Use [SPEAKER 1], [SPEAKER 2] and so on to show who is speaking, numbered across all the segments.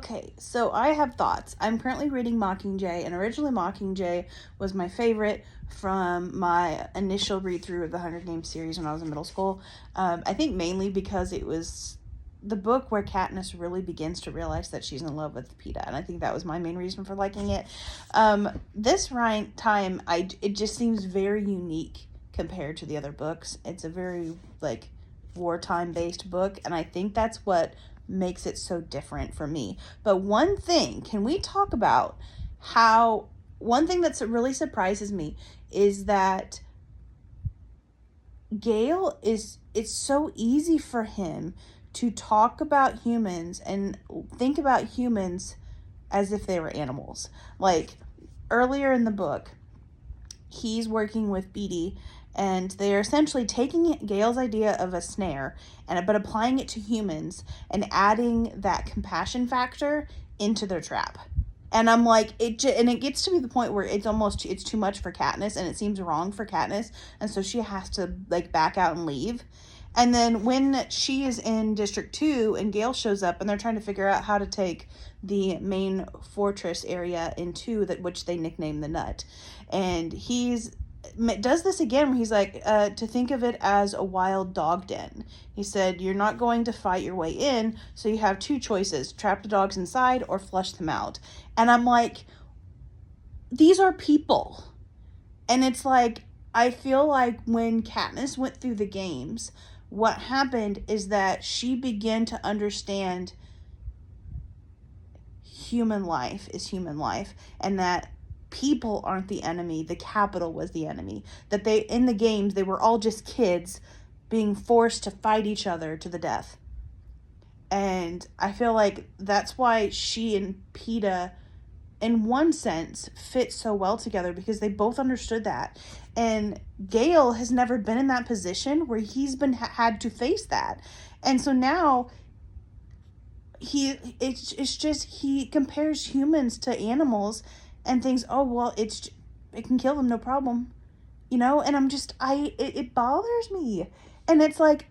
[SPEAKER 1] Okay, so I have thoughts. I'm currently reading Mockingjay, and originally Mockingjay was my favorite from my initial read through of the Hunger Games series when I was in middle school. I think mainly because it was the book where Katniss really begins to realize that she's in love with Peeta, and I think that was my main reason for liking it. This time, it just seems very unique compared to the other books. It's a very like wartime based book, and I think that's what makes it so different for me. But one thing, can we talk about how one thing that really surprises me is that Gale is it's so easy for him to talk about humans and think about humans as if they were animals. Like earlier in the book, he's working with Beetee, and they're essentially taking Gale's idea of a snare but applying it to humans and adding that compassion factor into their trap. And I'm like, it gets to be the point where it's too much for Katniss, and it seems wrong for Katniss, and so she has to like back out and leave. And then when she is in District 2 and Gale shows up and they're trying to figure out how to take the main fortress area in 2, which they nickname the Nut. And he's does this again where he's like, to think of it as a wild dog den. He said, you're not going to fight your way in, so you have two choices: trap the dogs inside or flush them out. And I'm like, these are people. And it's like, I feel like when Katniss went through the games, what happened is that she began to understand human life is human life, and that people aren't the enemy, the capital was the enemy. That in the games, they were all just kids being forced to fight each other to the death. And I feel like that's why she and Peeta, in one sense, fit so well together, because they both understood that. And Gale has never been in that position where he's been had to face that. And so now it's just he compares humans to animals and thinks, oh well, it can kill them, no problem, and I'm just it bothers me. And it's like,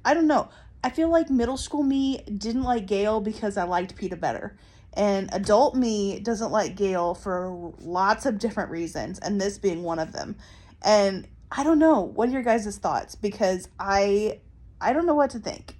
[SPEAKER 1] I don't know, I feel like middle school me didn't like Gale because I liked Peeta better, and adult me doesn't like Gale for lots of different reasons, and this being one of them. And I don't know, what are your guys' thoughts? Because I don't know what to think.